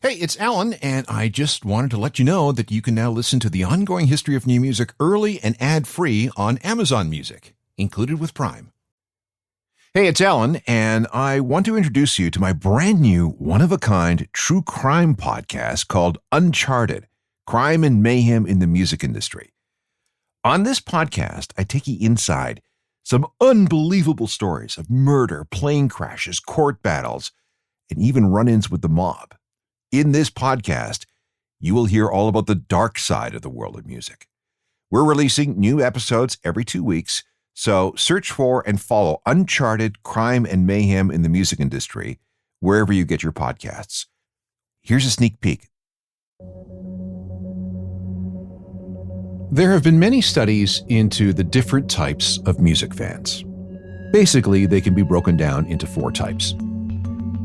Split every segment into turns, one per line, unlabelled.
Hey, it's Alan, and I just wanted to let you know that you can now listen to the ongoing history of new music early and ad-free on Amazon Music, included with Prime. Hey, it's Alan, and I want to introduce you to my brand new, one-of-a-kind true crime podcast called Uncharted, Crime and Mayhem in the Music Industry. On this podcast, I take you inside some unbelievable stories of murder, plane crashes, court battles, and even run-ins with the mob. In this podcast, you will hear all about the dark side of the world of music. We're releasing new episodes every 2 weeks, so search for and follow Uncharted, Crime and Mayhem in the Music Industry wherever you get your podcasts. Here's a sneak peek. There have been many studies into the different types of music fans. Basically, they can be broken down into 4 types.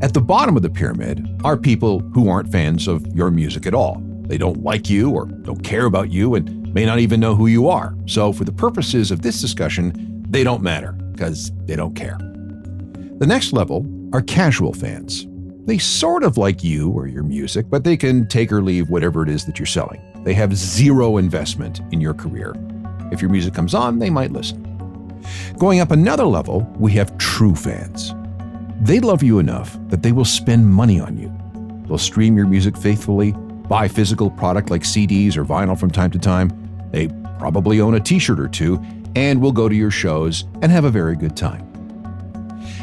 At the bottom of the pyramid are people who aren't fans of your music at all. They don't like you or don't care about you and may not even know who you are. So for the purposes of this discussion, they don't matter because they don't care. The next level are casual fans. They sort of like you or your music, but they can take or leave whatever it is that you're selling. They have zero investment in your career. If your music comes on, they might listen. Going up another level, we have true fans. They love you enough that they will spend money on you. They'll stream your music faithfully, buy physical product like CDs or vinyl from time to time. They probably own a t-shirt or two and will go to your shows and have a very good time.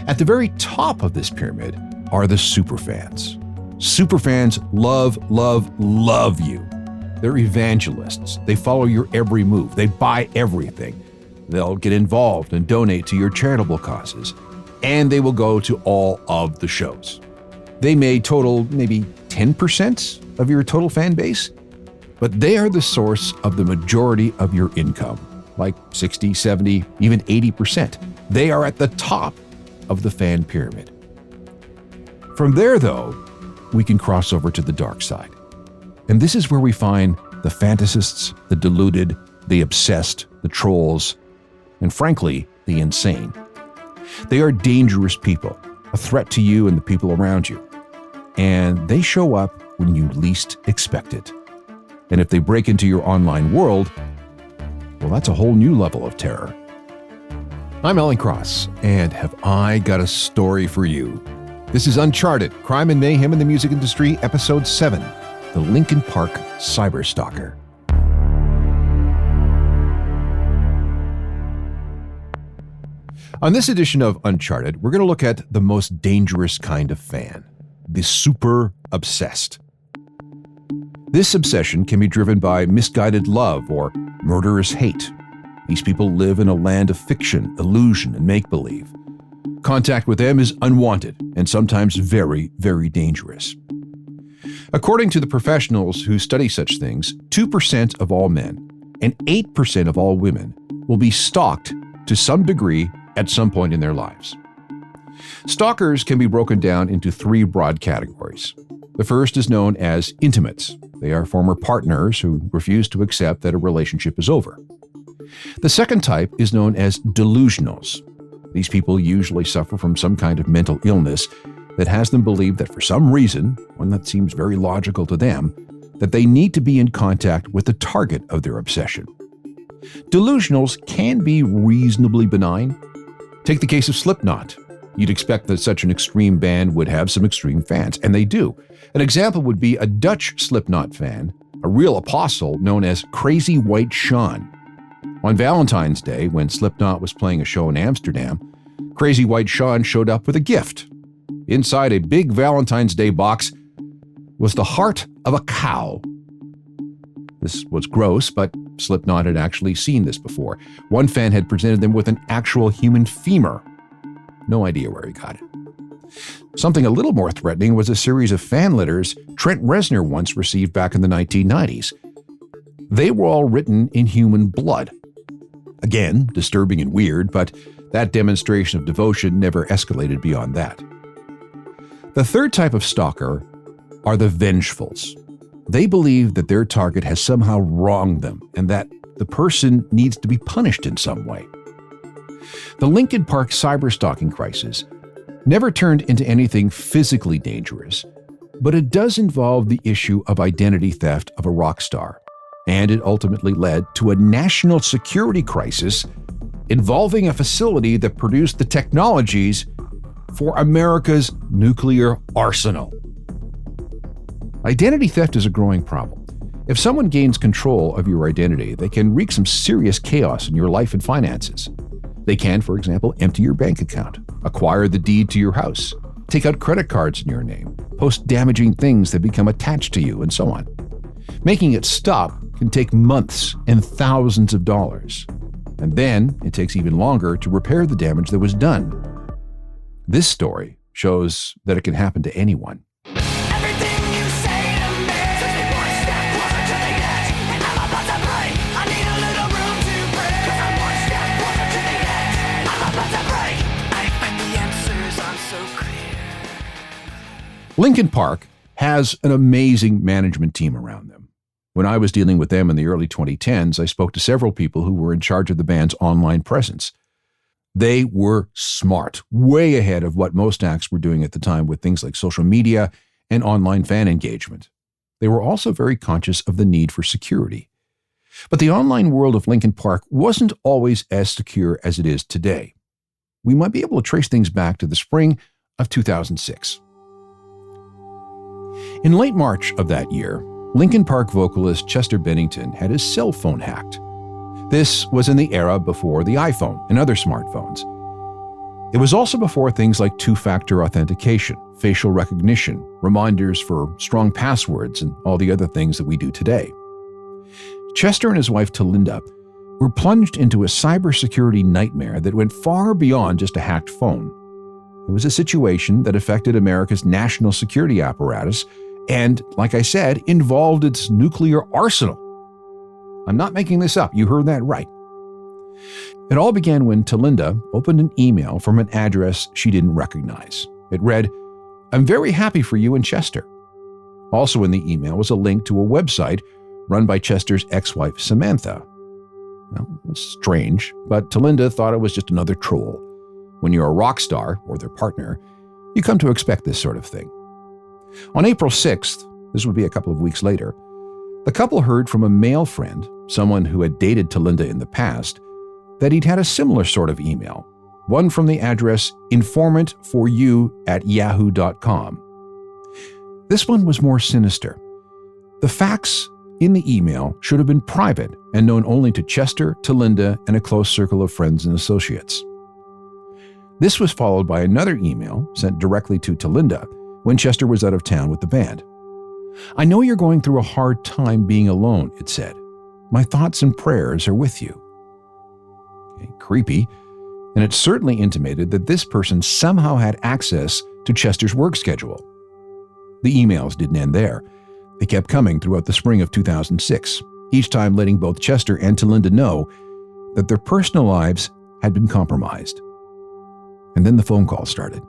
At the very top of this pyramid are the superfans. Superfans love you. They're evangelists. They follow your every move. They buy everything. They'll get involved and donate to your charitable causes. And they will go to all of the shows. They may total maybe 10% of your total fan base, but they are the source of the majority of your income, like 60, 70, even 80%. They are at the top of the fan pyramid. From there, though, we can cross over to the dark side. And this is where we find the fantasists, the deluded, the obsessed, the trolls, and frankly, the insane. They are dangerous people, a threat to you and the people around you. And they show up when you least expect it. And if they break into your online world, well, that's a whole new level of terror. I'm Alan Cross, and have I got a story for you. This is Uncharted, Crime and Mayhem in the Music Industry, Episode 7, The Linkin Park Cyberstalker. On this edition of Uncharted, we're going to look at the most dangerous kind of fan, the super obsessed. This obsession can be driven by misguided love or murderous hate. These people live in a land of fiction, illusion, and make-believe. Contact with them is unwanted and sometimes very, very dangerous. According to the professionals who study such things, 2% of all men and 8% of all women will be stalked to some degree at some point in their lives. Stalkers can be broken down into 3 broad categories. The first is known as intimates. They are former partners who refuse to accept that a relationship is over. The second type is known as delusionals. These people usually suffer from some kind of mental illness that has them believe that for some reason, one that seems very logical to them, that they need to be in contact with the target of their obsession. Delusionals can be reasonably benign. Take the case of Slipknot. You'd expect that such an extreme band would have some extreme fans, and they do. An example would be a Dutch Slipknot fan, a real apostle known as Crazy White Sean. On Valentine's Day, when Slipknot was playing a show in Amsterdam, Crazy White Sean showed up with a gift. Inside a big Valentine's Day box was the heart of a cow. This was gross, but Slipknot had actually seen this before. One fan had presented them with an actual human femur. No idea where he got it. Something a little more threatening was a series of fan letters Trent Reznor once received back in the 1990s. They were all written in human blood. Again, disturbing and weird, but that demonstration of devotion never escalated beyond that. The third type of stalker are the vengefuls. They believe that their target has somehow wronged them and that the person needs to be punished in some way. The Linkin Park cyberstalking crisis never turned into anything physically dangerous, But it does involve the issue of identity theft of a rock star, and it ultimately led to a national security crisis involving a facility that produced the technologies for America's nuclear arsenal. Identity theft is a growing problem. If someone gains control of your identity, they can wreak some serious chaos in your life and finances. They can, for example, empty your bank account, acquire the deed to your house, take out credit cards in your name, post damaging things that become attached to you, and so on. Making it stop can take months and thousands of dollars. And then it takes even longer to repair the damage that was done. This story shows that it can happen to anyone. Linkin Park has an amazing management team around them. When I was dealing with them in the early 2010s, I spoke to several people who were in charge of the band's online presence. They were smart, way ahead of what most acts were doing at the time with things like social media and online fan engagement. They were also very conscious of the need for security. But the online world of Linkin Park wasn't always as secure as it is today. We might be able to trace things back to the spring of 2006. In late March of that year, Linkin Park vocalist Chester Bennington had his cell phone hacked. This was in the era before the iPhone and other smartphones. It was also before things like two-factor authentication, facial recognition, reminders for strong passwords, and all the other things that we do today. Chester and his wife Talinda were plunged into a cybersecurity nightmare that went far beyond just a hacked phone. It was a situation that affected America's national security apparatus and, like I said, involved its nuclear arsenal. I'm not making this up. You heard that right. It all began when Talinda opened an email from an address she didn't recognize. It read, "I'm very happy for you and Chester." Also in the email was a link to a website run by Chester's ex-wife, Samantha. Well, it was strange, but Talinda thought it was just another troll. When you're a rock star, or their partner, you come to expect this sort of thing. On April 6th, this would be a couple of weeks later, the couple heard from a male friend, someone who had dated Talinda in the past, that he'd had a similar sort of email, one from the address informantforyou@yahoo.com. This one was more sinister. The facts in the email should have been private and known only to Chester, Talinda, and a close circle of friends and associates. This was followed by another email sent directly to Talinda when Chester was out of town with the band. "I know you're going through a hard time being alone," it said. "My thoughts and prayers are with you." Okay, creepy, and it certainly intimated that this person somehow had access to Chester's work schedule. The emails didn't end there. They kept coming throughout the spring of 2006, each time letting both Chester and Talinda know that their personal lives had been compromised. And then the phone call started.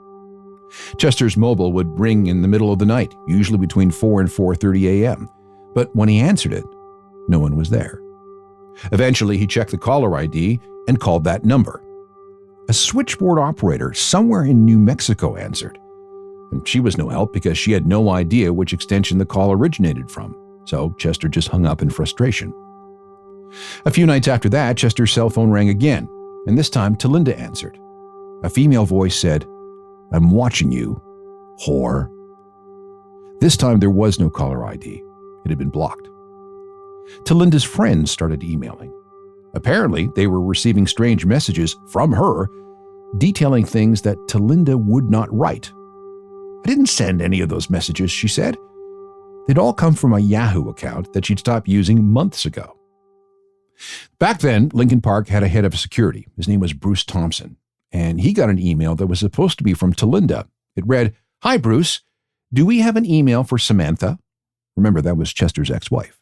Chester's mobile would ring in the middle of the night, usually between 4 and 4:30 a.m. But when he answered it, no one was there. Eventually, he checked the caller ID and called that number. A switchboard operator somewhere in New Mexico answered. And she was no help because she had no idea which extension the call originated from. So Chester just hung up in frustration. A few nights after that, Chester's cell phone rang again, and this time Talinda answered. A female voice said, "I'm watching you, whore." This time there was no caller ID. It had been blocked. Talinda's friends started emailing. Apparently, they were receiving strange messages from her detailing things that Talinda would not write. "I didn't send any of those messages," she said. They'd all come from a Yahoo account that she'd stopped using months ago. Back then, Linkin Park had a head of security. His name was Bruce Thompson. And he got an email that was supposed to be from Talinda. It read, "Hi, Bruce. Do we have an email for Samantha?" Remember, that was Chester's ex-wife.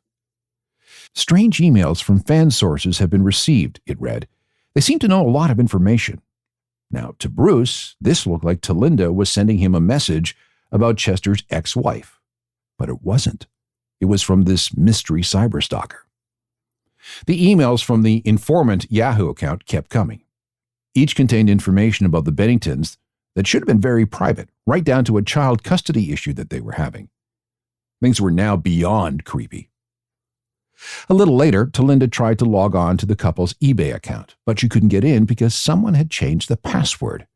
"Strange emails from fan sources have been received," it read. "They seem to know a lot of information." Now, to Bruce, this looked like Talinda was sending him a message about Chester's ex-wife. But it wasn't. It was from this mystery cyberstalker. The emails from the informant Yahoo account kept coming. Each contained information about the Benningtons that should have been very private, right down to a child custody issue that they were having. Things were now beyond creepy. A little later, Talinda tried to log on to the couple's eBay account, but she couldn't get in because someone had changed the password.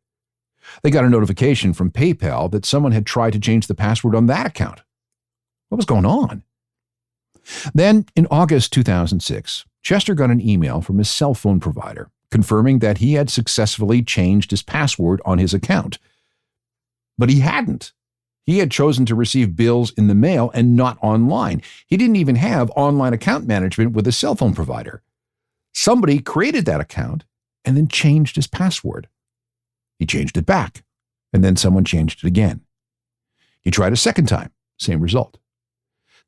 They got a notification from PayPal that someone had tried to change the password on that account. What was going on? Then, in August 2006, Chester got an email from his cell phone provider confirming that he had successfully changed his password on his account. But he hadn't. He had chosen to receive bills in the mail and not online. He didn't even have online account management with his cell phone provider. Somebody created that account and then changed his password. He changed it back, and then someone changed it again. He tried a second time, same result.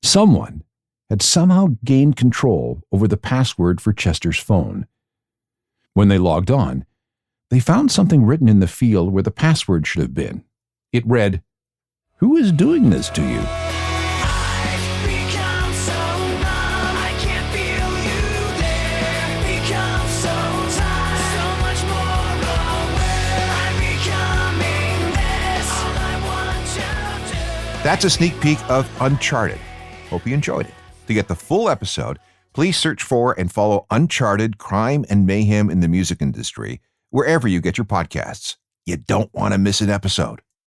Someone had somehow gained control over the password for Chester's phone. When they logged on, they found something written in the field where the password should have been. It read, "Who is doing this to you?" That's a sneak peek of Uncharted. Hope you enjoyed it. To get the full episode, please search for and follow Uncharted, Crime and Mayhem in the Music Industry, wherever you get your podcasts. You don't want to miss an episode.